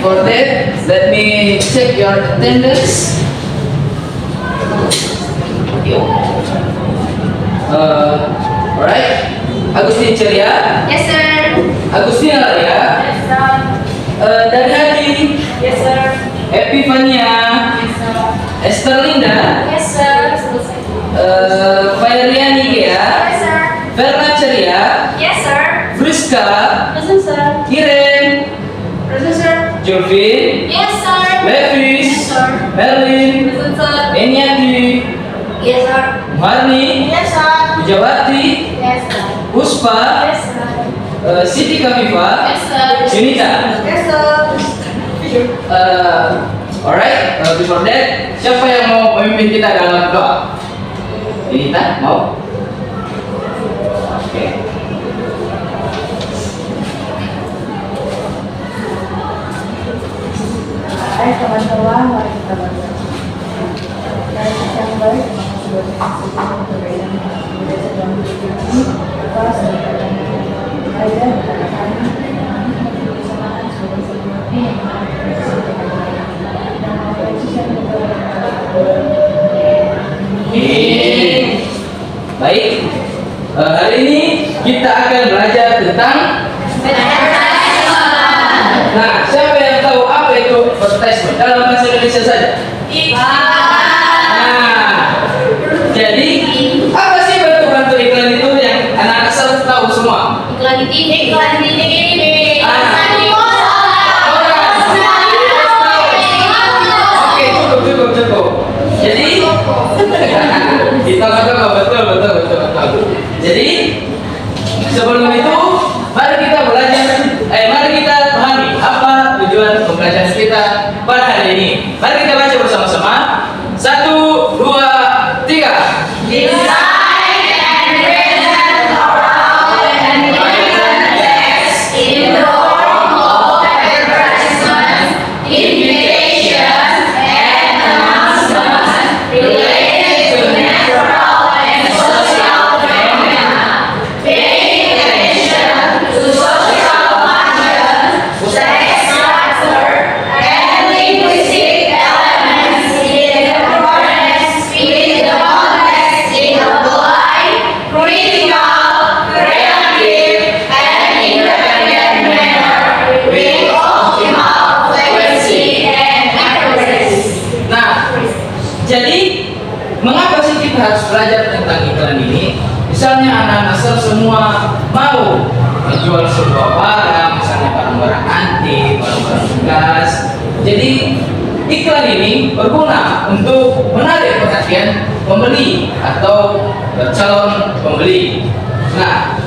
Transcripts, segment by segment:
before that, let me check your attendance. Alright, Agustin ceria. Yes, sir. Agustin ya. Yes, sir. Dari Hadi. Yes, sir. Epifania. Yes, sir. Esther Linda. Yes, sir. Valeriani ya. Yes, sir. Verna ceria. Yes, sir. Friska. Present, sir. Kiren. Present, sir. Jovin. Yes, sir. Levis. Yes, sir. Merlin. Present, sir. Eniati. Yes, sir. Marni. Yes, sir. Pujawati. Yes, sir. Puspa. Yes, sir. Siti Kafifa. Yes, sir. Yunita. Yes, sir. Alright, before that, siapa yang mau memimpin kita dalam doa? Yunita, mau? Oke. Hai teman-teman, mari kita berdoa. Dari yang baik, terima kasih buat kasih kebaikan yang sudah sedang berikan ini. Bapak sebagai ayah dan kami, kebersamaan sebagai sebuah tim yang apa itu yang Baik, hari ini kita akan belajar tentang. Nah, siapa yang tahu apa itu advertisement dalam bahasa Indonesia saja? Nah, jadi apa sih bentuk-bentuk iklan itu yang anak asal tahu semua? Iklan di TV. Iklan di TV. Oke, cukup. Jadi kita betul. Jadi sebelum itu mari kita pahami apa tujuan pembelajaran kita pada hari ini. Mari kita baca bersama-sama. 1, 2, 3. Design and present oral and written text in the form of advertisement, invitation, and announcement related to natural and social phenomena, paying attention to social function, sex structure, and linguistic elements in accordance with the context in a polite, critical, creative, and independent manner with optimal fluency and accuracy. Nah, jadi mengapa sih kita harus belajar tentang iklan ini? Misalnya anak-anak asal semua mau menjual sebuah barang, misalnya barang-barang antik, barang-barang bekas. Jadi iklan ini berguna untuk menarik perhatian pembeli atau calon pembeli. Nah,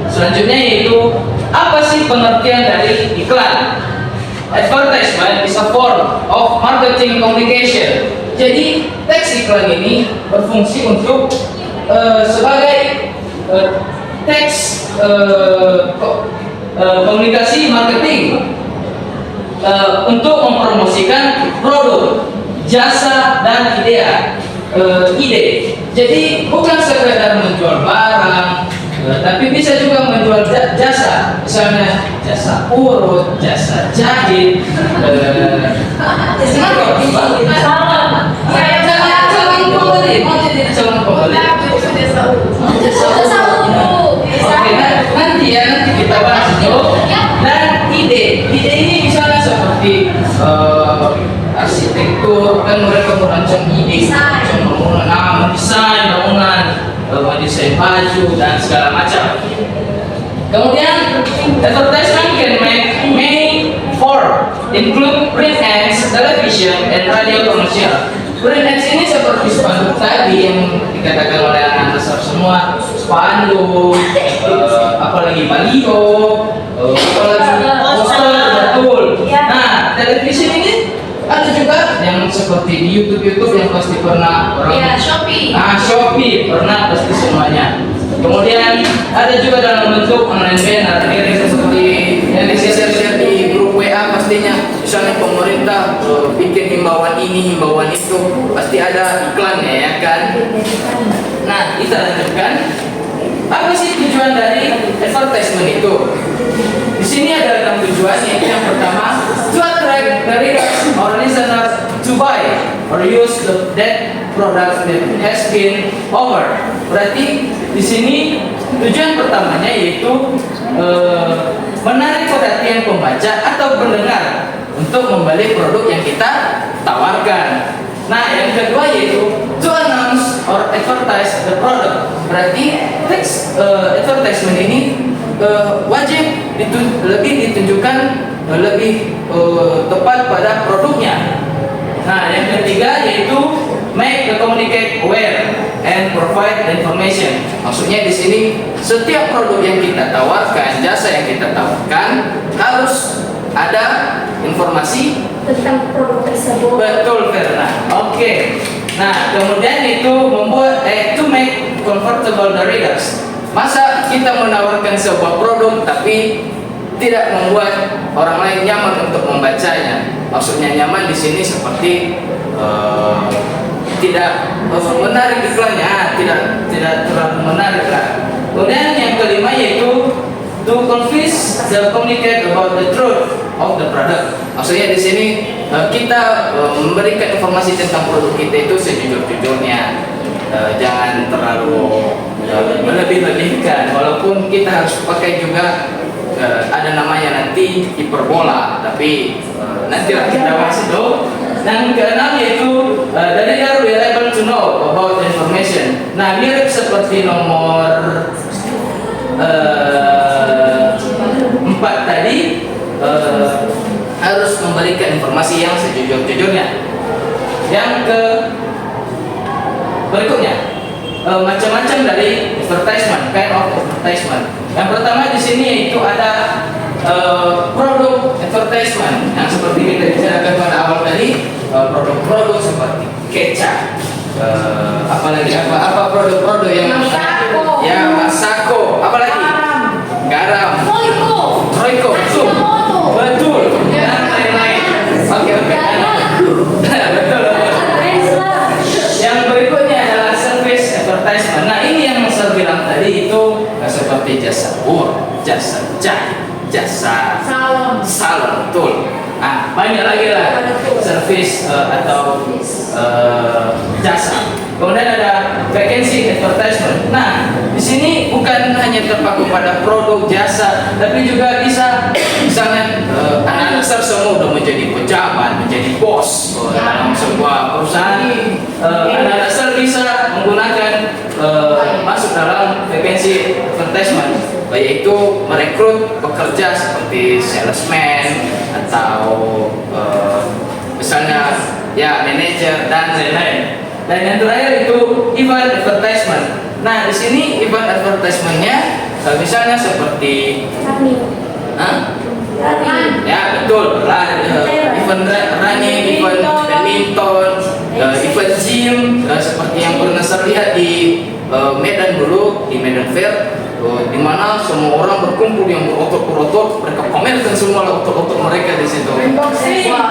selanjutnya yaitu apa sih pengertian dari iklan? Advertisement is a form of marketing communication. Jadi teks iklan ini berfungsi untuk sebagai teks komunikasi marketing untuk mempromosikan produk, jasa dan ide. Jadi bukan sekedar menjual barang, tapi bisa juga menjual jasa, misalnya jasa urut, jasa jahit, calon pembeli, mau jadi calon pembeli. Oke, nanti kita bahas itu. Dan ide ini misalnya seperti arsitektur, kan mereka merancang ide, merancang bangunan, mendesain bangunan, mendesain baju dan segala macam. Kemudian advertisement can make form include print ads, television, and radio commercial. Print ads ini seperti spanduk tadi yang dikatakan oleh anak-anak semua, spanduk, apalagi baliho, apalagi poster, betul. Nah, televisi ini ada juga yang seperti di YouTube yang pasti pernah orang. Ya, Shopee. Shopee pernah pasti semuanya. Kemudian ada juga dalam bentuk online banner seperti yang di-share di grup WA pastinya. Misalnya pemerintah bikin himbauan ini, himbauan itu, pasti ada iklannya ya kan. Nah, kita lanjutkan. Apa sih tujuan dari advertisement itu? Di sini ada 6 tujuan, yaitu yang pertama, to attract or use that product that has been over. Berarti di sini tujuan pertamanya yaitu menarik perhatian pembaca atau pendengar untuk membeli produk yang kita tawarkan. Nah, yang kedua yaitu to announce or advertise the product. Berarti teks advertisement ini wajib lebih ditunjukkan lebih tepat pada produknya. Nah, yang ketiga yaitu make the communicate aware and provide the information. Maksudnya di sini setiap produk yang kita tawarkan, jasa yang kita tawarkan harus ada informasi tentang produk tersebut. Betul, Verna. Oke. Nah, kemudian itu membuat to make comfortable the readers. Masa kita menawarkan sebuah produk tapi tidak membuat orang lain nyaman untuk membacanya. Maksudnya nyaman di sini seperti tidak menarik iklannya, tidak terlalu menarik lah. Kemudian yang kelima yaitu to convince the communicate about the truth of the product. Maksudnya di sini kita memberikan informasi tentang produk kita itu sejujur-jujurnya, jangan terlalu melebih-lebihkan. Walaupun kita harus pakai juga ada namanya nanti hiperbola, tapi nanti kita bahas itu. Dan keenam yaitu the reader will able to know about the information. Nah, mirip seperti nomor 4 tadi, harus memberikan informasi yang sejujur-jujurnya. Yang berikutnya macam-macam dari advertisement, kind of advertisement. Yang pertama di sini yaitu ada produk advertisement yang seperti kita bicarakan pada awal tadi, produk-produk seperti kecap, apalagi apa produk-produk yang Masako. ya Masako, apalagi garam, Royco, betul, dan lain-lain. Oke. Betul. Yang berikutnya adalah service advertisement. Nah, ini yang saya bilang tadi itu seperti jasa jasa cat, jasa salon, betul. Nah, banyak lagi lah service atau jasa. Kemudian ada vacancy advertisement. Nah, di sini bukan hanya terpaku pada produk jasa, tapi juga bisa misalnya anak dasar semua udah menjadi pejabat, menjadi bos dalam sebuah perusahaan. Anak dasar bisa menggunakan masuk dalam vacancy advertisement, yaitu merekrut pekerja seperti salesman atau misalnya ya manajer dan lain-lain. Dan yang terakhir itu event advertisement. Nah, di sini event advertisementnya misalnya seperti ya betul, event running, event badminton, event gym, seperti yang pernah saya lihat di Medan dulu, di Medan Fair, di mana semua orang berkumpul yang berotot-berotot, mereka pamerkan semua otot-otot mereka di situ.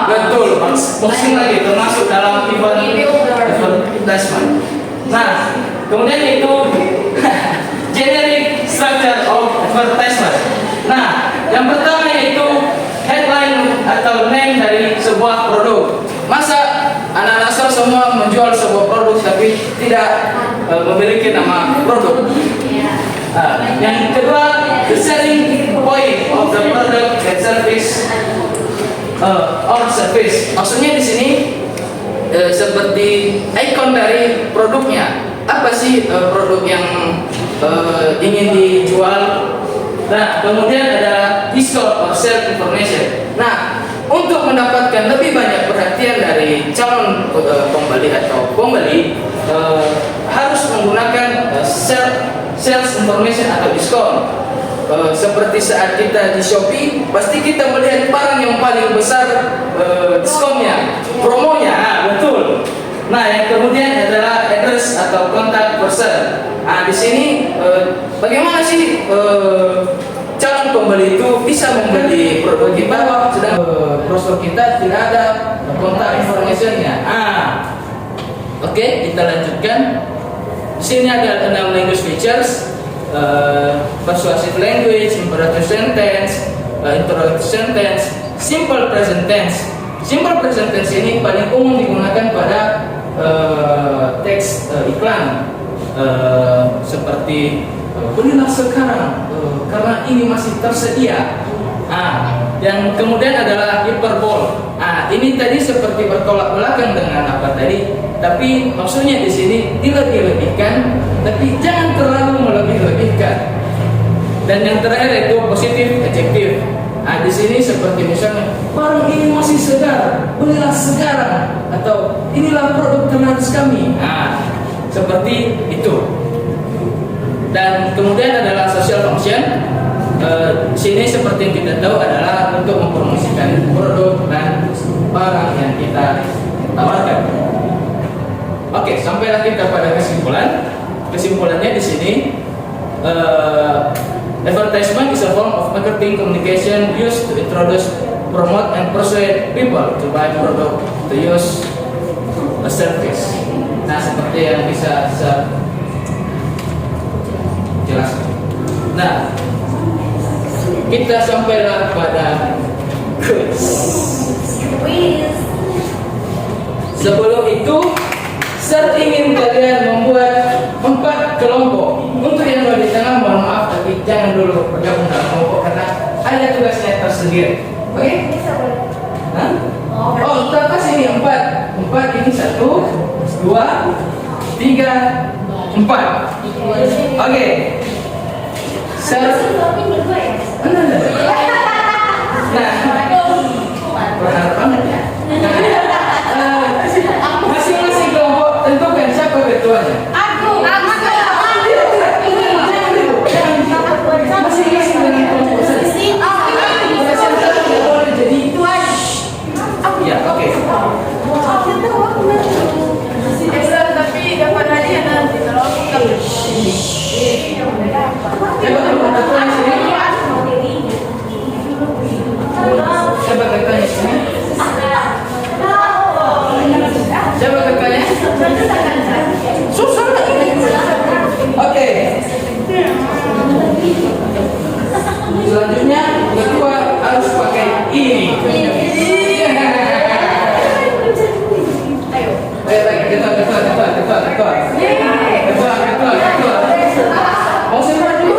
Betul, boxing lagi termasuk dalam event advertisement. Nah, kemudian itu generic structure of advertisement. Nah, yang pertama yaitu headline atau name dari sebuah produk. Masa anak dasar semua menjual sebuah produk tapi tidak memiliki nama produk. Yang kedua, the selling point of the product and service or service. Maksudnya di sini seperti ikon dari produknya. Apa sih produk yang ingin dijual? Nah, kemudian ada discount or sale information. Nah, untuk mendapatkan lebih banyak perhatian dari calon pembeli atau pembeli, harus menggunakan sales information atau diskon. Seperti saat kita di Shopee, pasti kita melihat barang yang paling besar diskonnya, promonya. Nah, betul. Nah, yang kemudian adalah address atau kontak person. Nah, di sini bagaimana sih calon pembeli itu bisa membeli produk kita, sedang brosur kita tidak ada kontak informationnya. Oke, kita lanjutkan. Di sini ada 6 language features: persuasive language, imperative sentence, interrogative sentence, simple present tense, Simple present tense ini paling umum digunakan pada teks iklan seperti belilah sekarang karena ini masih tersedia. Dan kemudian adalah hyperbole. Ini tadi seperti bertolak belakang dengan apa tadi, tapi maksudnya di sini dilebih-lebihkan, tapi jangan terlalu melebih-lebihkan. Dan yang terakhir itu positif adjektif. Di sini seperti misalnya barang ini masih segar, belilah sekarang, atau inilah produk terlaris kami. Seperti itu. Dan kemudian adalah social function. Sini seperti yang kita tahu adalah untuk mempromosikan produk dan barang yang kita tawarkan. Oke, sampailah kita pada kesimpulan. Kesimpulannya di sini. Advertisement is a form of marketing communication used to introduce, promote, and persuade people to buy product, to use a service. Nah, seperti yang bisa saya jelaskan. Nah, kita sampailah pada quiz. Sebelum itu, saya ingin kalian membuat 4 kelompok. Untuk yang di tengah, mohon maaf, tapi jangan dulu bergabung dalam kelompok karena ada tugasnya tersendiri. Oke? Kita kasih ini 4. 4 ini 1, 2, 3, 4. Oke. Berharap banget ya. Masing-masing kelompok tentukan siapa ketuanya. Ya, oke. Tapi dapat hadiah nanti kalau kita Siapa ketuanya sini? Siapa ketuanya? Susah nggak ini? Oke. Selanjutnya ketua harus pakai ini. Ayo lagi ketua. Mau siapa dulu?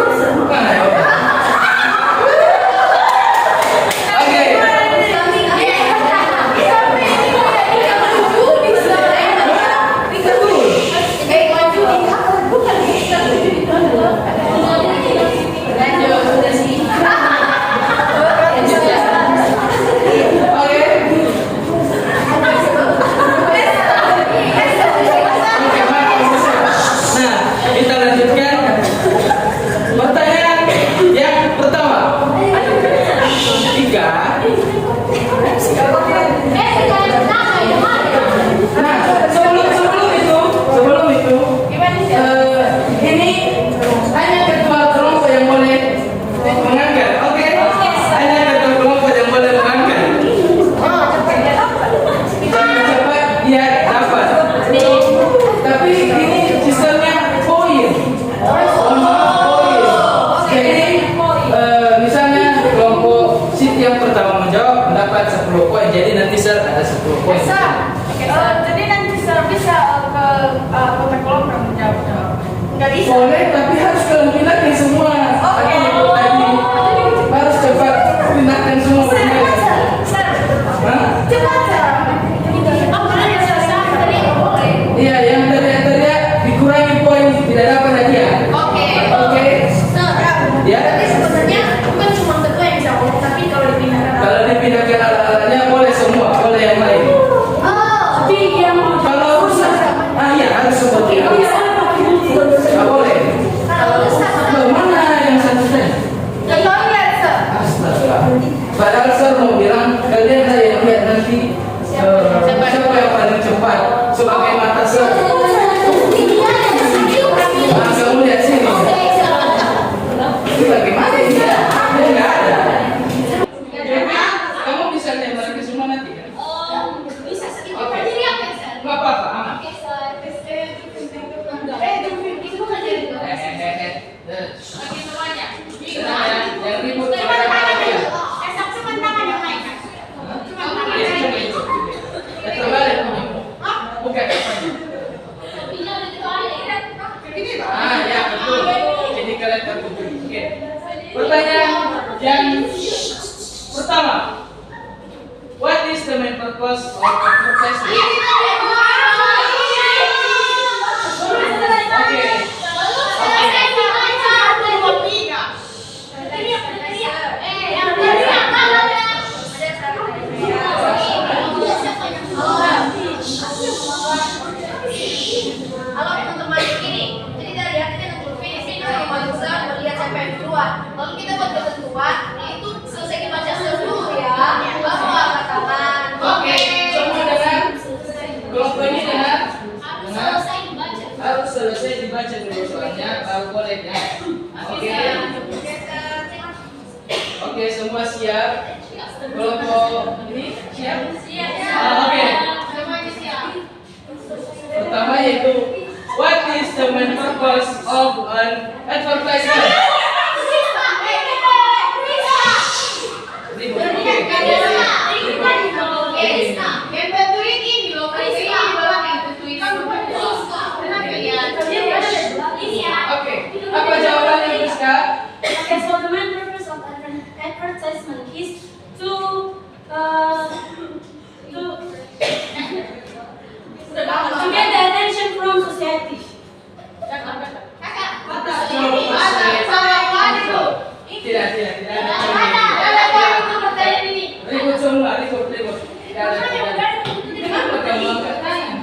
Boleh, tapi harus kalian pindahkan semua. Harus cepat pindahkan semua. Iya, yang teriak-teriak dikurangi poin, tidak dapat hadiah. Oke. Ya. Tapi sebenarnya bukan cuma ketua yang bisa ngomong, tapi kalau dipindahkan alat-alatnya boleh semua, boleh yang lain. Tapi yang Kalau rusak, iya harus seperti itu. Nggak boleh. Mana yang satu tadi? Astaga. Padahal saya mau bilang kalian lah yang lihat nanti siapa yang paling cepat sebagai mata saya. Kamu lihat sini. Ini bagaimana ini? Ini nggak ada. Kamu bisa lihat mereka semua nanti kan? bisa sedikit Oke. berdiri apa ya? Nggak apa-apa, aman. Jangan ribut. purpose of exercise. Halo teman-teman, begini. Jadi dari hati kita nungguin ini sama manusia melihat siapa yang duluan. Lalu kita buat ketentuan, yaitu selesai dibaca dulu ya. Baru angkat tangan. Oke, semua dengar? Kelompok ini dengar? Selesai dibaca. Harus selesai dibaca dulu soalnya baru boleh ya. Oke. Oke, semua siap? Kelompok ini siap? Oke. Semuanya siap. Pertama yaitu what is the main purpose of an advertisement? Ribut. Oke. Yang bantuin ini loh, Krista. Oke. Apa jawabannya, Rizka? Okay, so the main purpose of advertisement is to get the attention from society. Tidak. Ribut semua, ribut. Kenapa kamu angkat tangan?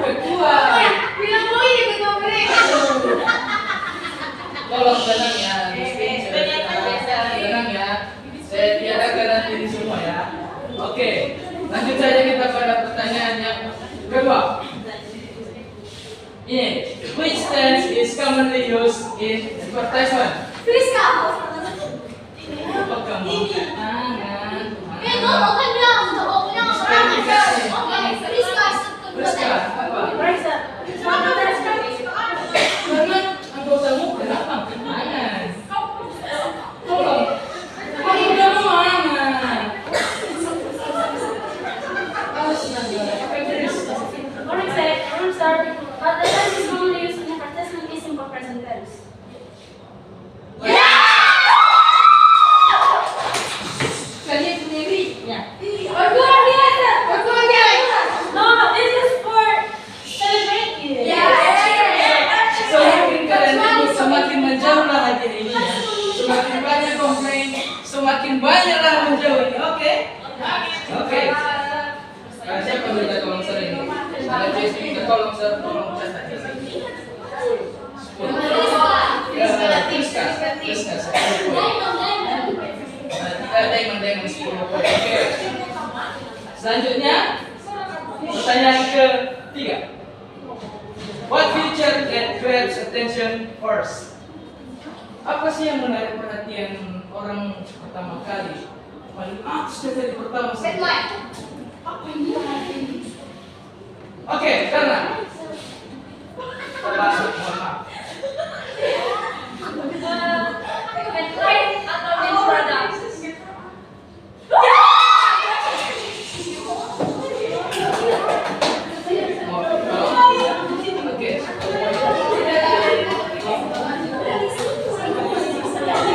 Ketua. Tolong tenang ya, tenang ya. Saya tiadakan nanti di semua ya. Oke, lanjut saja kita pada pertanyaan yang kedua. Ini, which tense is commonly used in advertisement? Apa kamu angkat tangan? Rizka, apa? Karena anggotamu kenapa angkat tangan? Tolong. Kamu udah mana? Advertisement is only used in advertisement is simple present tense. Kalian sendiri ya. No, this is for celebrating. Semakin kalian ribut, semakin menjauhlah lagi ini. Semakin banyak komplain, semakin banyaklah menjauh ini. Oke? Oke. Siapa minta tolong sering? Ada Jesse minta tolong catat ini. 10. Rizka, 10 poin. Kita diamond 10 poin. Oke. Selanjutnya, pertanyaan ketiga. What feature that grabs attention first? Apa sih yang menarik perhatian orang pertama kali? Sudah jadi pertama. Oke, karena termasuk, mohon maaf.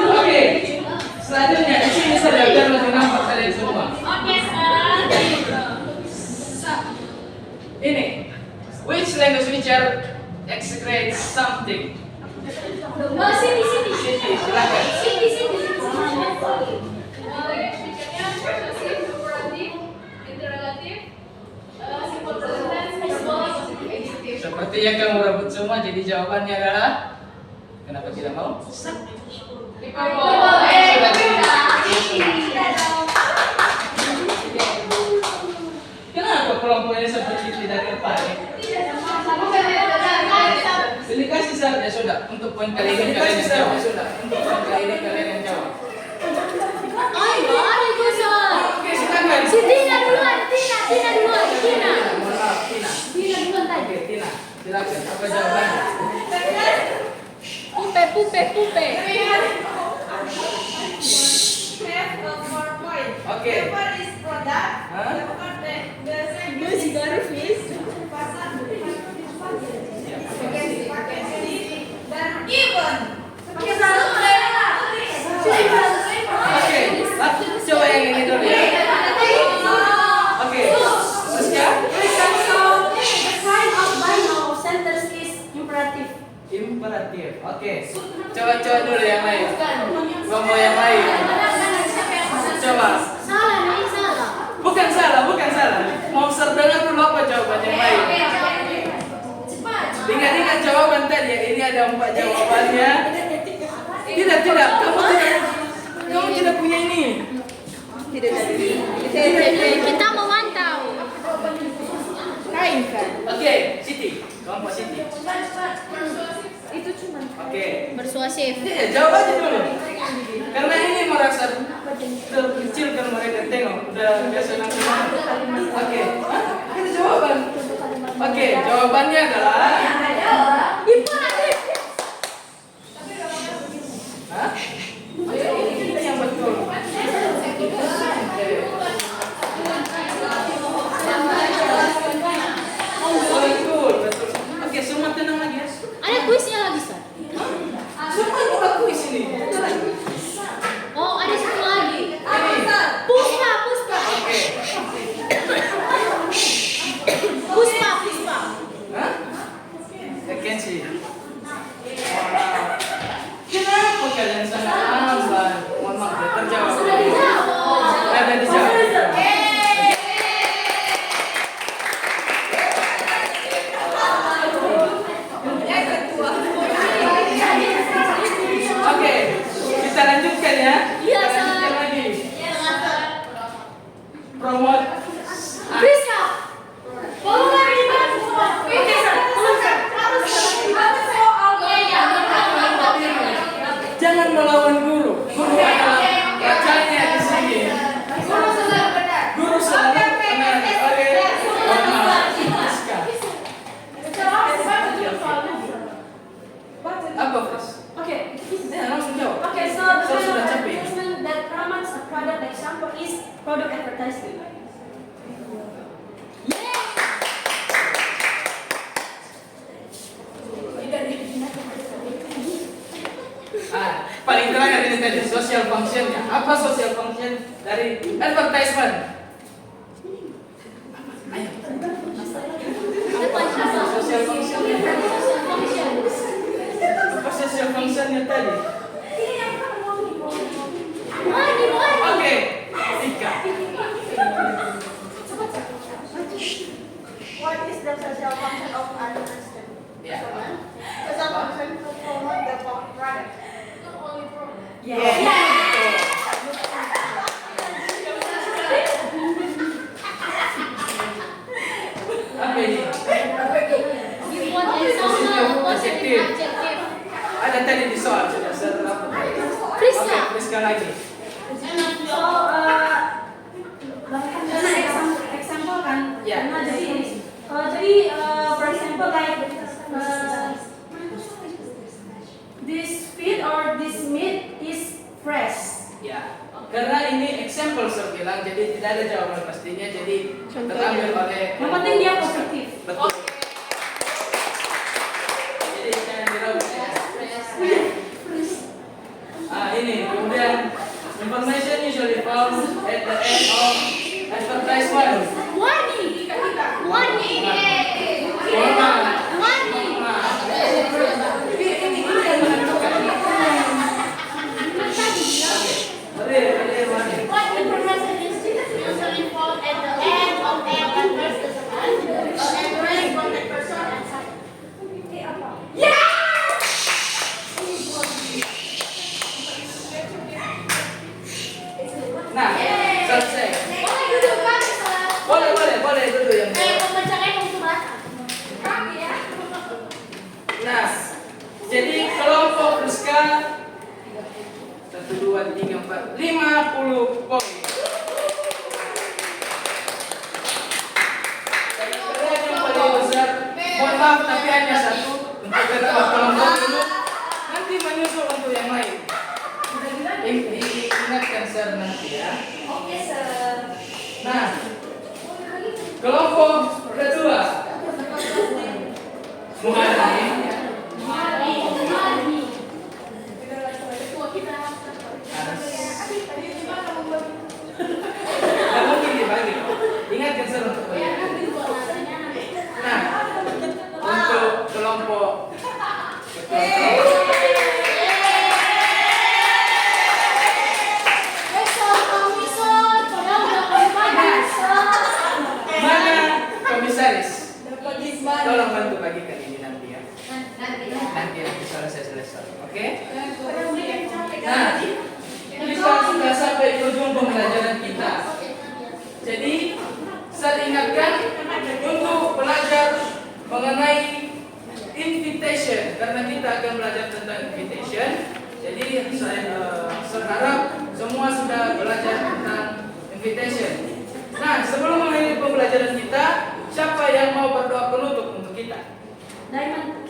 Oke, selanjutnya di sini saya akan lebih nampak kalian semua. Ini, which language feature execrates something? Sini. Silakan. Sepertinya kamu rebut semua, jadi jawabannya adalah kenapa tidak mau? Kenapa kelompok ini seperti tidak tertarik? Pilih kasih saja sudah untuk poin kali ini kalian yang jawab. Untuk poin kali ini kalian yang jawab. Oke, silakan. Mohon maaf, Tina. Oke, Tina, silakan. Apa jawabannya? Pupe. Oke. Hah? Oke, coba dulu yang lain. Gua mau yang lain. Coba. Salah, ini salah. Bukan salah. Mau dengar dulu apa jawaban yang lain. Ingat jawaban tadi ya. Ini ada 4 jawabannya. Tidak. Kamu tidak punya ini. Kita memantau. Oke, Siti. Kelompok Siti. Itu cuma Oke. Persuasif. Iya, jawab aja dulu. Karena ini merasa terkecilkan mereka tengok. Udah biasa nangis. Oke. Hah? Itu jawaban. Oke, jawabannya adalah Hah? Ini yang betul. Betul. Oke, semua tenang lagi ya. Ada kuisnya lagi, Sir. Semua udah kuis ini. Oh, ada satu lagi. Puspa. Oke. Puspa. Hah? Kenshi. Kenapa kalian sangat lambat? Mohon maaf, ya, terjawab. Sudah dijawab. Ada dijawab. Oke, kita lanjutkan ya. Iya, Kita lanjutkan Sir. lagi. Promote. Priska. Jangan melawan guru. Guru adalah rajanya di sini. Guru selalu benar. Oke. Priska. Apa, Pras? Okay. Ya, langsung jawab. Okay, so Saya the sudah kind of capek. advertisement that promotes a product example is product advertisement. Paling terakhir ini tadi social functionnya. Apa social function dari advertisement? Ayo. Social function. Apa social functionnya tadi? Oke, Ika. What is the social function of advertisement? Ya. Social function to promote the product. Apa ini? Give one example, positive adjective. Ada tadi di soal sudah serap. Priska. Oke, Priska lagi. So, karena example kan, Ya. karena jadi for example like this feed or this meat is fresh. Ya. Karena ini example saya bilang, jadi tidak ada jawaban pastinya, jadi terambil oleh. Yang penting dia positif. Betul. Jadi jangan diragu ya. Ini kemudian information usually found at the end of advertisement. Warning. Ini yang menentukan. What information is usually found at the end of the advertisement? Address, contact person, and Nah, selesai. boleh duduk kan? Boleh dulu yang. Pembacanya kamu sebelah. Kami ya. Nah, jadi kelompok Priska 1, 2, 3, 4, 50 poin. Kalian yang paling besar, mohon maaf tapi hanya 1 untuk ketua kelompok dulu. Nanti menyusul untuk yang lain. Ingatkan Sir nanti ya. Oke, Sir. Nah, kelompok kedua. Muhani. Nggak mungkin dibagi. Ingatkan Sir untuk kalian. Nah, untuk kelompok kedua. Nah, kita sudah sampai ke ujung pembelajaran kita. Jadi, saya ingatkan untuk belajar mengenai invitation, karena kita akan belajar tentang invitation. Jadi, saya harap semua sudah belajar tentang invitation. Nah, sebelum mengakhiri pembelajaran kita, siapa yang mau berdoa penutup untuk kita? Diamond.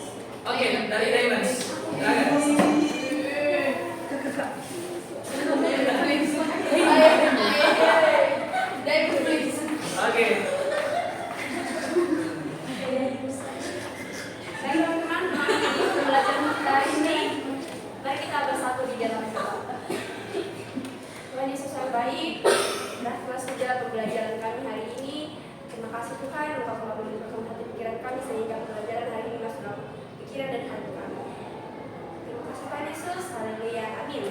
Oke, dari Diamonds. Silakan. Oke. Baik teman-teman, pembelajaran kita ini, mari kita bersatu di dalam doa. Tuhan Yesus yang baik, telah sudah pembelajaran kami hari ini. Terima kasih Tuhan, Engkau telah membukakan hati pikiran kami sehingga pembelajaran hari ini masuk dalam pikiran dan hati kami. Terima kasih Tuhan Yesus, haleluya, amin.